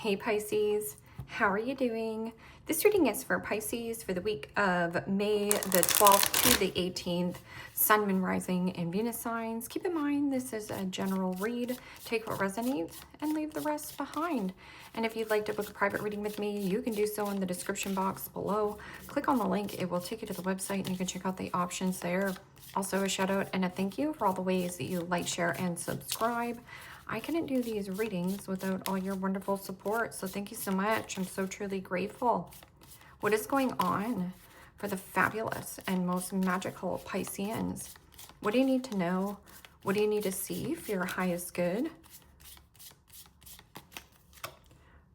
Hey Pisces, how are you doing? This reading is for Pisces for the week of May the 12th to the 18th, Sun, Moon, Rising, and Venus signs. Keep in mind this is a general read. Take what resonates and leave the rest behind. And if you'd like to book a private reading with me, you can do so in the description box below. Click on the link, it will take you to the website and you can check out the options there. Also a shout out and a thank you for all the ways that you like, share, and subscribe. I couldn't do these readings without all your wonderful support, so thank you so much. I'm so truly grateful. What is going on for the fabulous and most magical Pisceans? What do you need to know? What do you need to see for your highest good?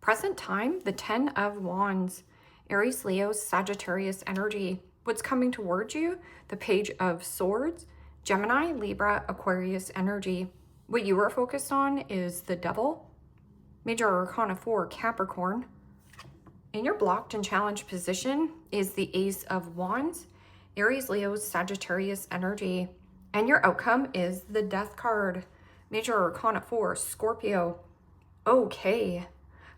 Present time, the 10 of Wands, Aries, Leo, Sagittarius energy. What's coming towards you? The Page of Swords, Gemini, Libra, Aquarius energy. What you are focused on is the Devil, Major Arcana 4, Capricorn. In your blocked and challenged position is the Ace of Wands, Aries, Leo, Sagittarius energy. And your outcome is the Death card, Major Arcana 4, Scorpio. Okay,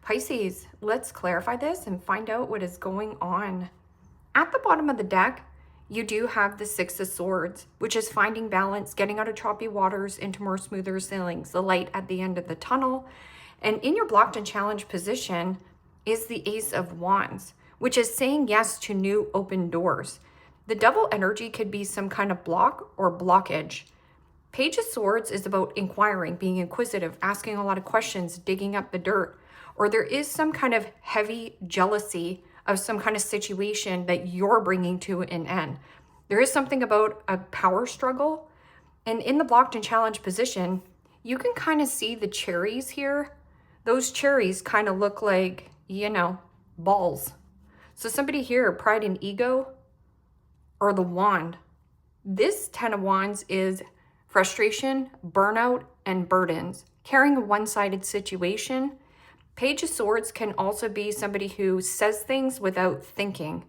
Pisces, let's clarify this and find out what is going on. At the bottom of the deck, you do have the Six of Swords, which is finding balance, getting out of choppy waters into more smoother sailings, the light at the end of the tunnel. And in your blocked and challenged position is the Ace of Wands, which is saying yes to new open doors. The Devil energy could be some kind of block or blockage. Page of Swords is about inquiring, being inquisitive, asking a lot of questions, digging up the dirt. Or there is some kind of heavy jealousy of some kind of situation that you're bringing to an end. There is something about a power struggle. And in the blocked and challenged position, you can kind of see the cherries here. Those cherries kind of look like, you know, balls. So somebody here, pride and ego, or the wand. This 10 of Wands is frustration, burnout, and burdens. Carrying a one-sided situation. Page of Swords can also be somebody who says things without thinking.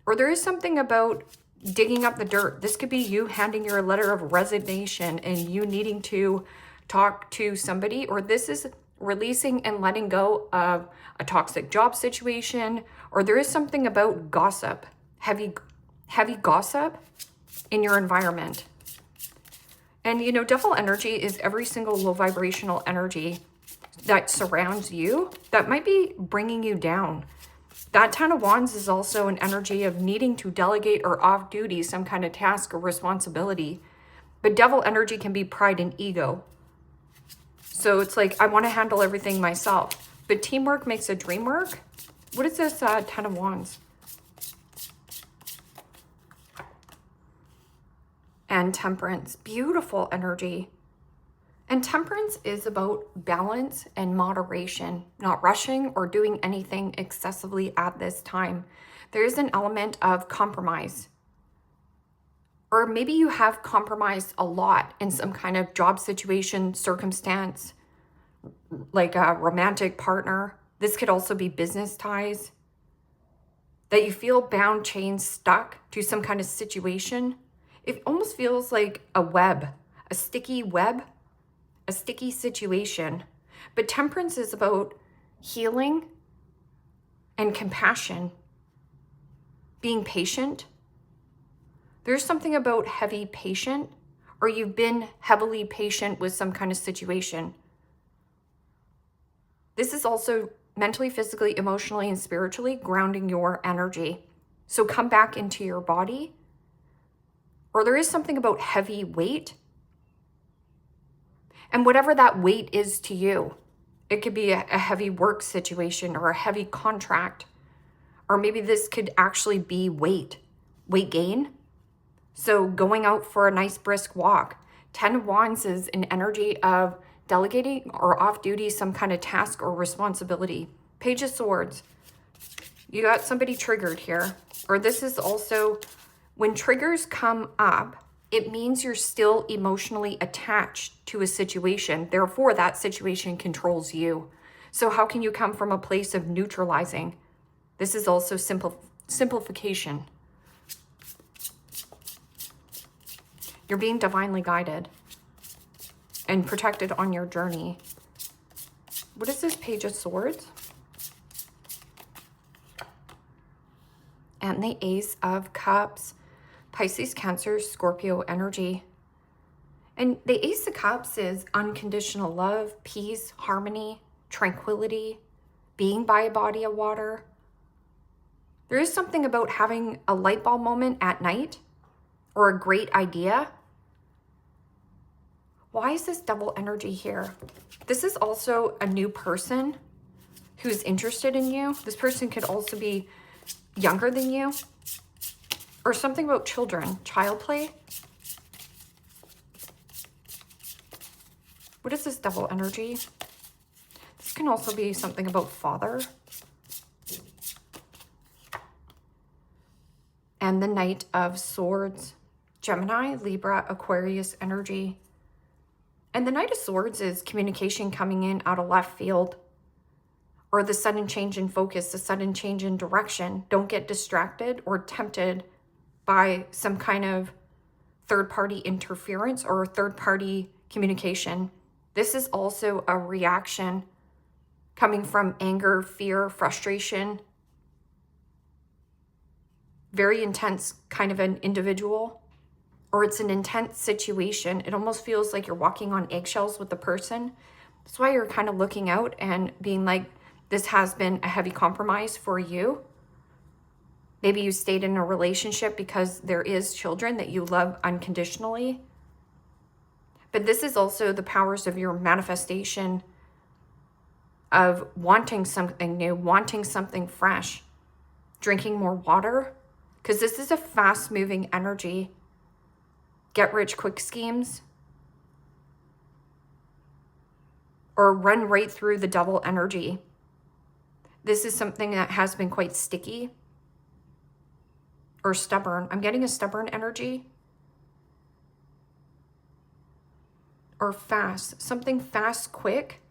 Or there is something about digging up the dirt. This could be you handing your letter of resignation and you needing to talk to somebody. Or this is releasing and letting go of a toxic job situation. Or there is something about gossip, heavy gossip in your environment. And you know, Devil energy is every single low vibrational energy that surrounds you that might be bringing you down. That 10 of Wands is also an energy of needing to delegate or off duty some kind of task or responsibility. But Devil energy can be pride and ego. So it's like, I want to handle everything myself. But teamwork makes a dream work. What is this 10 of Wands? And Temperance, beautiful energy. And Temperance is about balance and moderation, not rushing or doing anything excessively at this time. There is an element of compromise. Or maybe you have compromised a lot in some kind of job situation, circumstance, like a romantic partner. This could also be business ties. That you feel bound, chained, stuck to some kind of situation. It almost feels like a web, a sticky web. A sticky situation. But Temperance is about healing and compassion, being patient. There's something about heavy patient, or you've been heavily patient with some kind of situation. This is also mentally, physically, emotionally, and spiritually grounding your energy. So come back into your body. Or there is something about heavy weight. And whatever that weight is to you, it could be a heavy work situation or a heavy contract, or maybe this could actually be weight gain. So going out for a nice brisk walk. 10 of Wands is an energy of delegating or off duty some kind of task or responsibility. Page of Swords, you got somebody triggered here. Or this is also when triggers come up, it means you're still emotionally attached to a situation. Therefore, that situation controls you. So how can you come from a place of neutralizing? This is also simplification. You're being divinely guided and protected on your journey. What is this Page of Swords? And the Ace of Cups. Pisces, Cancer, Scorpio energy. And the Ace of Cups is unconditional love, peace, harmony, tranquility, being by a body of water. There is something about having a light bulb moment at night or a great idea. Why is this double energy here? This is also a new person who's interested in you. This person could also be younger than you, or something about children, child play. What is this double energy? This can also be something about father. And the Knight of Swords, Gemini, Libra, Aquarius energy. And the Knight of Swords is communication coming in out of left field, or the sudden change in focus, the sudden change in direction. Don't get distracted or tempted by some kind of third-party interference or third-party communication. This is also a reaction coming from anger, fear, frustration. Very intense kind of an individual, or it's an intense situation. It almost feels like you're walking on eggshells with the person. That's why you're kind of looking out and being like, this has been a heavy compromise for you. Maybe you stayed in a relationship because there is children that you love unconditionally. But this is also the powers of your manifestation of wanting something new, wanting something fresh, drinking more water, because this is a fast-moving energy. Get-rich-quick schemes, or run right through the double energy. This is something that has been quite sticky or stubborn. I'm getting a stubborn energy. Or fast, something fast, quick.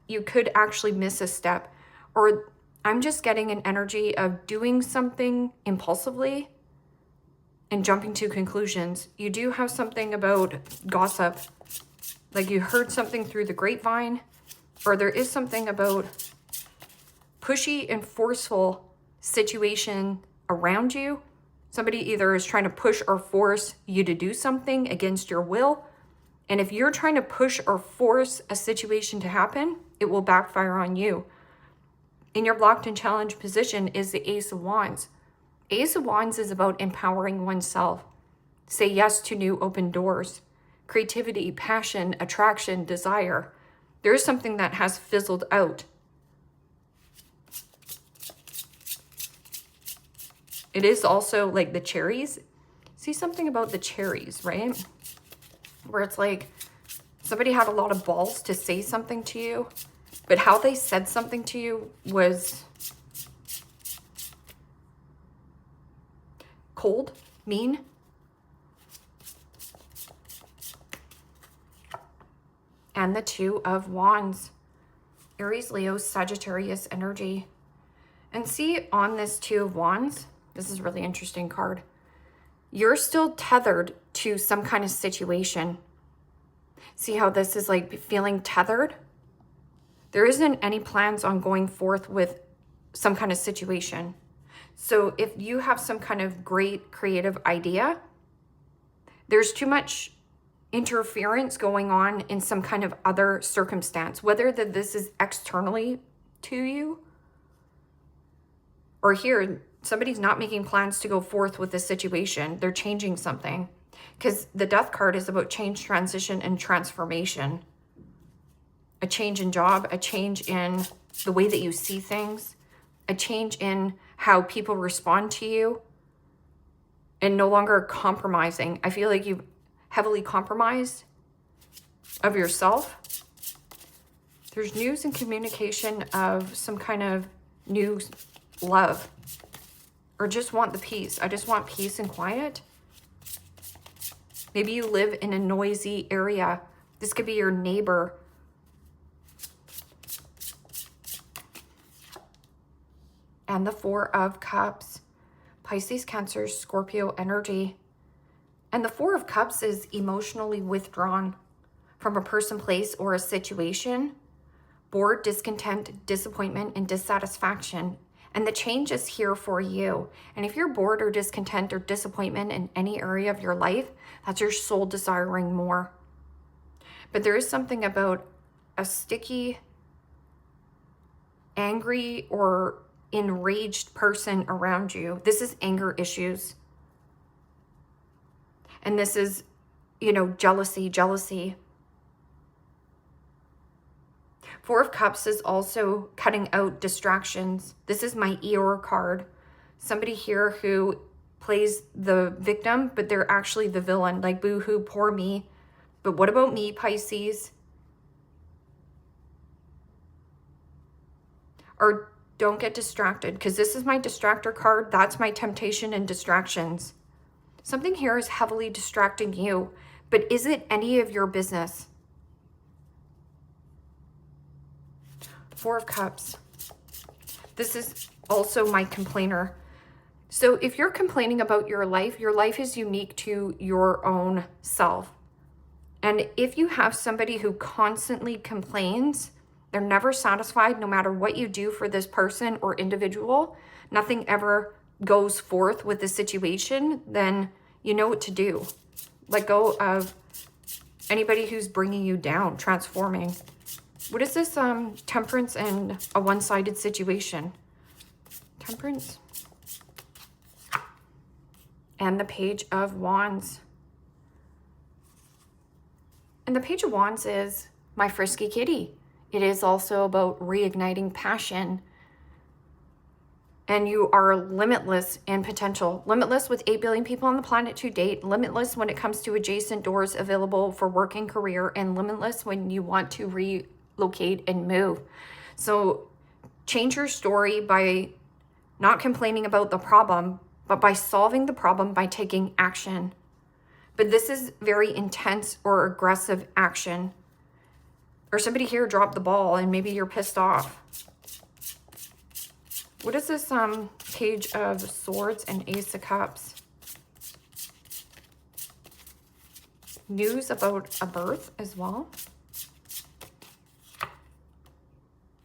You could actually miss a step. Or I'm just getting an energy of doing something impulsively and jumping to conclusions. You do have something about gossip, like you heard something through the grapevine, or there is something about pushy and forceful situation around you. Somebody either is trying to push or force you to do something against your will. And if you're trying to push or force a situation to happen, it will backfire on you. In your blocked and challenged position is the Ace of Wands. Ace of Wands is about empowering oneself. Say yes to new open doors. Creativity, passion, attraction, desire. There is something that has fizzled out. It is also like the cherries. See something about the cherries, right? Where it's like somebody had a lot of balls to say something to you, but how they said something to you was cold, mean. And the Two of Wands, Aries, Leo, Sagittarius energy. And see on this Two of Wands, this is a really interesting card. You're still tethered to some kind of situation. See how this is like feeling tethered? There isn't any plans on going forth with some kind of situation. So if you have some kind of great creative idea, there's too much interference going on in some kind of other circumstance, whether that this is externally to you or here, somebody's not making plans to go forth with this situation. They're changing something, because the Death card is about change, transition, and transformation. A change in job, a change in the way that you see things, a change in how people respond to you, and no longer compromising. I feel like you've heavily compromised of yourself. There's news and communication of some kind of new love, or just want the peace. I just want peace and quiet. Maybe you live in a noisy area. This could be your neighbor. And the Four of Cups, Pisces, Cancer, Scorpio energy. And the Four of Cups is emotionally withdrawn from a person, place, or a situation, bored, discontent, disappointment, and dissatisfaction. And the change is here for you. And if you're bored or discontent or disappointment in any area of your life, that's your soul desiring more. But there is something about a sticky, angry, or enraged person around you. This is anger issues. And this is, jealousy. Four of Cups is also cutting out distractions. This is my Eeyore card. Somebody here who plays the victim, but they're actually the villain. Like, boo-hoo, poor me. But what about me, Pisces? Or don't get distracted, because this is my distractor card. That's my temptation and distractions. Something here is heavily distracting you, but is it any of your business? Four of Cups. This is also my complainer. So if you're complaining about your life is unique to your own self. And if you have somebody who constantly complains, they're never satisfied no matter what you do for this person or individual, nothing ever goes forth with the situation, then you know what to do. Let go of anybody who's bringing you down, transforming. What is this? Temperance and a one-sided situation. Temperance. And the Page of Wands. And the Page of Wands is my frisky kitty. It is also about reigniting passion. And you are limitless in potential. Limitless with 8 billion people on the planet to date. Limitless when it comes to adjacent doors available for work and career. And limitless when you want to relocate and move. So change your story by not complaining about the problem, but by solving the problem by taking action. But this is very intense or aggressive action. Or somebody here dropped the ball and maybe you're pissed off. What is this Page of Swords and Ace of Cups? News about a birth as well.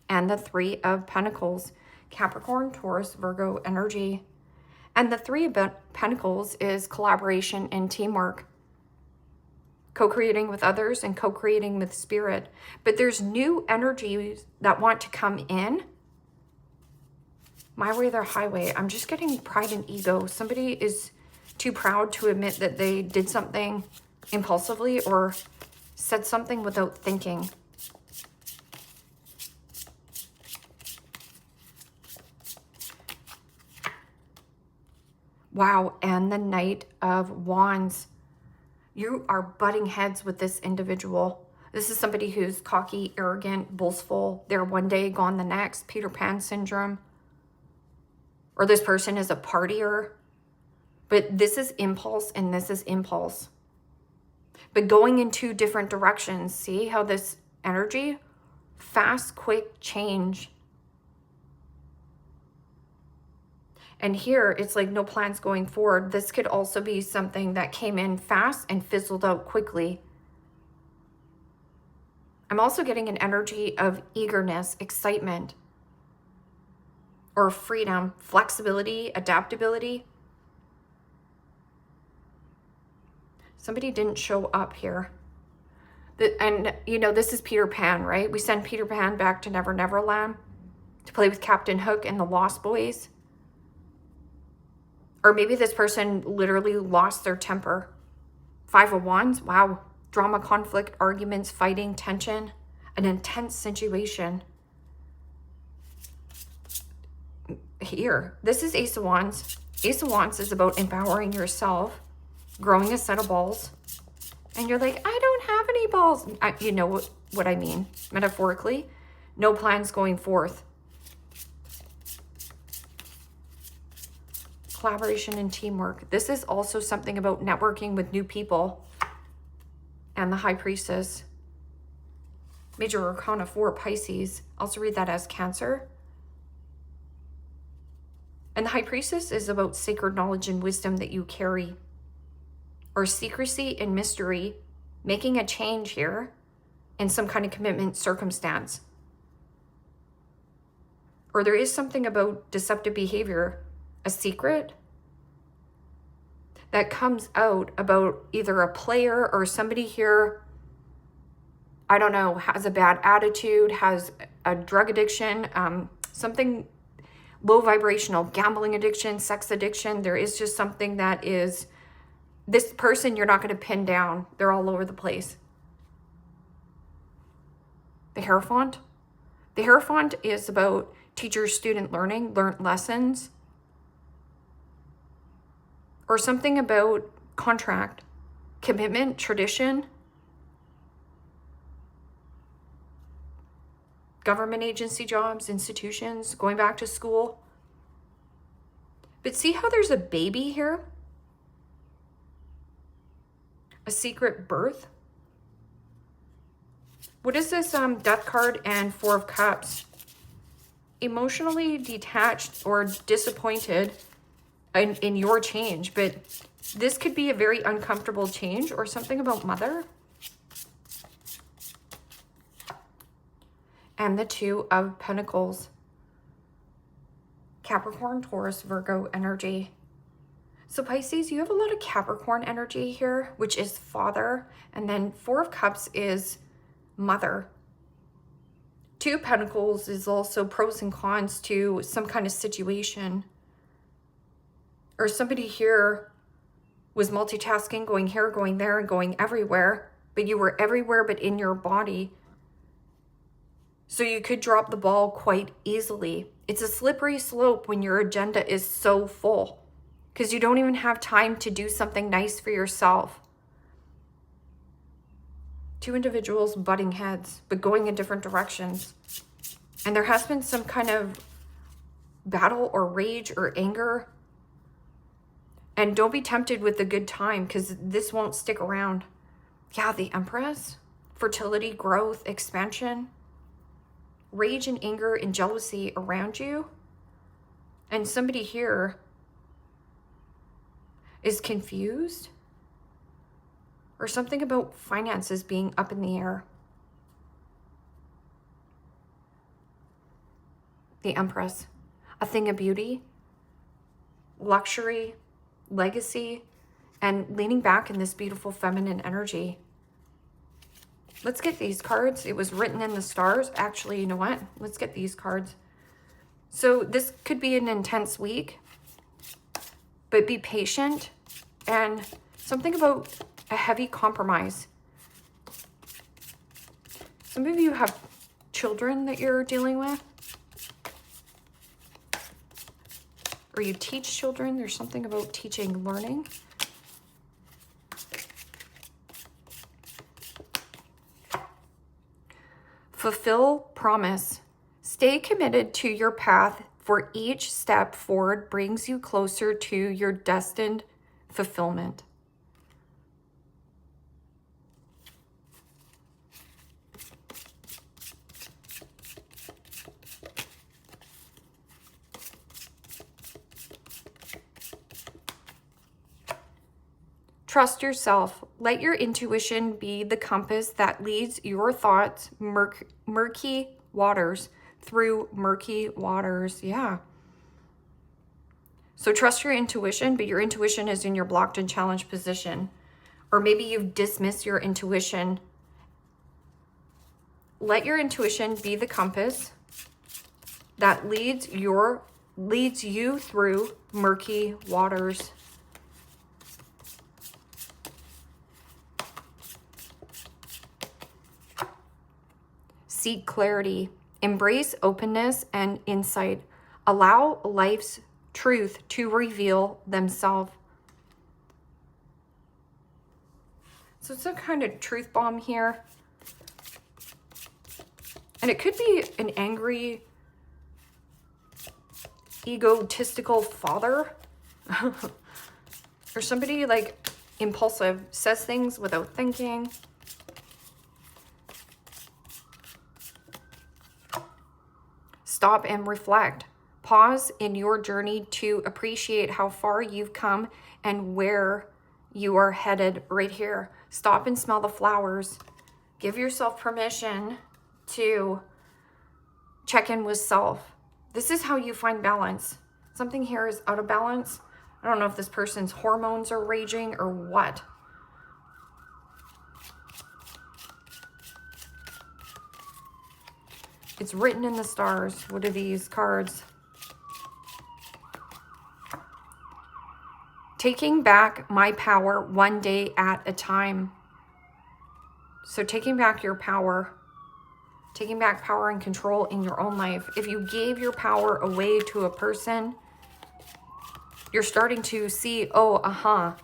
And the Three of Pentacles. Capricorn, Taurus, Virgo energy. And the Three of Pentacles is collaboration and teamwork. Co-creating with others and co-creating with spirit. But there's new energies that want to come in. My way or their highway. I'm just getting pride and ego. Somebody is too proud to admit that they did something impulsively or said something without thinking. Wow, and the Knight of Wands. You are butting heads with this individual. This is somebody who's cocky, arrogant, boastful. They're one day, gone the next. Peter Pan syndrome. Or this person is a partier. But this is impulse and this is impulse. But going in two different directions. See how this energy? Fast, quick change. And here, it's like no plans going forward. This could also be something that came in fast and fizzled out quickly. I'm also getting an energy of eagerness, excitement, or freedom, flexibility, adaptability. Somebody didn't show up here. And, this is Peter Pan, right? We send Peter Pan back to Never Never Land to play with Captain Hook and the Lost Boys. Or maybe this person literally lost their temper. Five of Wands, wow. Drama, conflict, arguments, fighting, tension, an intense situation. Here, this is Ace of Wands. Ace of Wands is about empowering yourself, growing a set of balls. And you're like, I don't have any balls. You know what I mean, metaphorically. No plans going forth. Collaboration and teamwork. This is also something about networking with new people. And the High Priestess. Major Arcana 4, Pisces. Also read that as Cancer. And the High Priestess is about sacred knowledge and wisdom that you carry. Or secrecy and mystery. Making a change here. In some kind of commitment circumstance. or there is something about deceptive behavior, a secret that comes out about either a player or somebody here, I don't know, has a bad attitude, has a drug addiction, something low vibrational, gambling addiction, sex addiction. There is just something that is, this person you're not going to pin down. They're all over the place. The Hierophant. The Hierophant is about teacher-student learning, learned lessons, or something about contract, commitment, tradition, government agency jobs, institutions, going back to school. But see how there's a baby here? A secret birth? What is this Death card and Four of Cups? Emotionally detached or disappointed in your change, but this could be a very uncomfortable change or something about mother. And the Two of Pentacles. Capricorn, Taurus, Virgo energy. So Pisces, you have a lot of Capricorn energy here, which is father. And then Four of Cups is mother. Two of Pentacles is also pros and cons to some kind of situation. Or somebody here was multitasking, going here, going there, and going everywhere. But you were everywhere but in your body. So you could drop the ball quite easily. It's a slippery slope when your agenda is so full, because you don't even have time to do something nice for yourself. Two individuals butting heads, but going in different directions. And there has been some kind of battle or rage or anger. And don't be tempted with the good time, because this won't stick around. Yeah, the Empress, fertility, growth, expansion. Rage and anger and jealousy around you. And somebody here is confused. Or something about finances being up in the air. The Empress, a thing of beauty, luxury, legacy, and leaning back in this beautiful feminine energy. Let's get these cards. It was written in the stars. Actually, you know what? Let's get these cards. So this could be an intense week, but be patient, and something about a heavy compromise. Some of you have children that you're dealing with, or you teach children. There's something about teaching, learning. Fulfill promise. Stay committed to your path, for each step forward brings you closer to your destined fulfillment. Trust yourself. Let your intuition be the compass that leads your thoughts murky waters through murky waters. Yeah. So trust your intuition, but your intuition is in your blocked and challenged position. Or maybe you've dismissed your intuition. Let your intuition be the compass that leads you through murky waters. Seek clarity, embrace openness and insight. Allow life's truth to reveal themselves. So it's some kind of truth bomb here. And it could be an angry, egotistical father. Or somebody like impulsive, says things without thinking. Stop and reflect. Pause in your journey to appreciate how far you've come and where you are headed right here. Stop and smell the flowers. Give yourself permission to check in with self. This is how you find balance. Something here is out of balance. I don't know if this person's hormones are raging or what. It's written in the stars. What are these cards? Taking back my power one day at a time. So taking back your power. Taking back power and control in your own life. If you gave your power away to a person, you're starting to see, oh,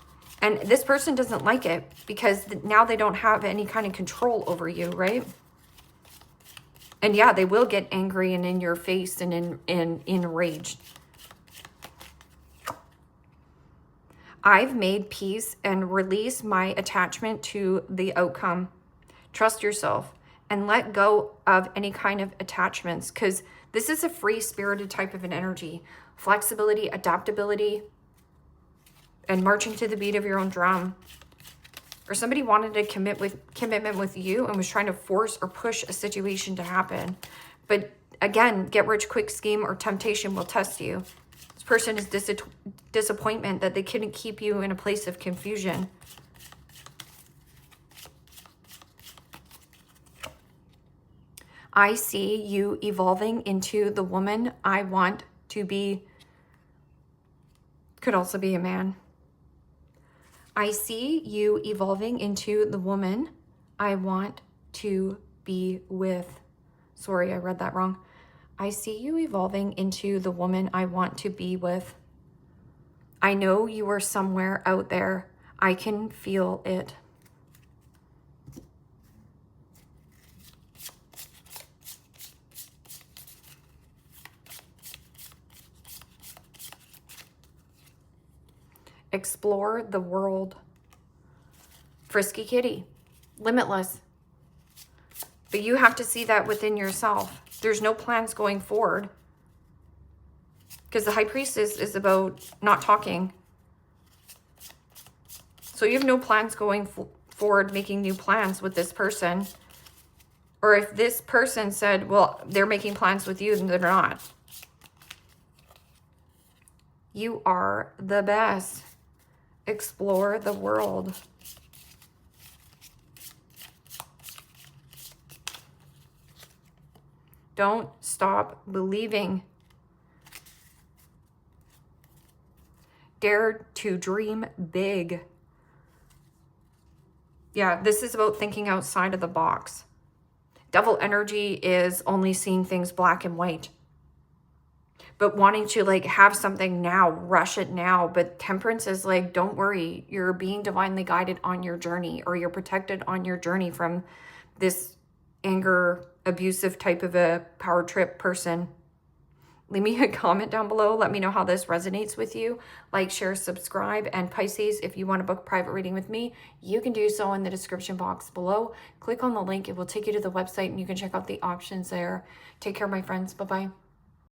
and this person doesn't like it because now they don't have any kind of control over you, right? And yeah, they will get angry and in your face and enraged. I've made peace and released my attachment to the outcome. Trust yourself and let go of any kind of attachments, because this is a free-spirited type of an energy. Flexibility, adaptability, and marching to the beat of your own drum. Or somebody wanted a commitment with you and was trying to force or push a situation to happen. But again, get rich quick scheme or temptation will test you. This person is disappointment that they couldn't keep you in a place of confusion. I see you evolving into the woman I want to be. Could also be a man. I see you evolving into the woman I want to be with. Sorry, I read that wrong. I see you evolving into the woman I want to be with. I know you are somewhere out there. I can feel it. Explore the world. Frisky kitty. Limitless. But you have to see that within yourself. There's no plans going forward. Because the High Priestess is about not talking. So you have no plans going forward, making new plans with this person. Or if this person said, well, they're making plans with you, then they're not. You are the best. Explore the world. Don't stop believing. Dare to dream big. Yeah, this is about thinking outside of the box. Devil energy is only seeing things black and white. But wanting to like have something now, rush it now. But Temperance is like, don't worry, you're being divinely guided on your journey, or you're protected on your journey from this anger, abusive type of a power trip person. Leave me a comment down below. Let me know how this resonates with you. Like, share, subscribe. And Pisces, if you want to book a private reading with me, you can do so in the description box below. Click on the link. It will take you to the website and you can check out the options there. Take care, my friends. Bye-bye.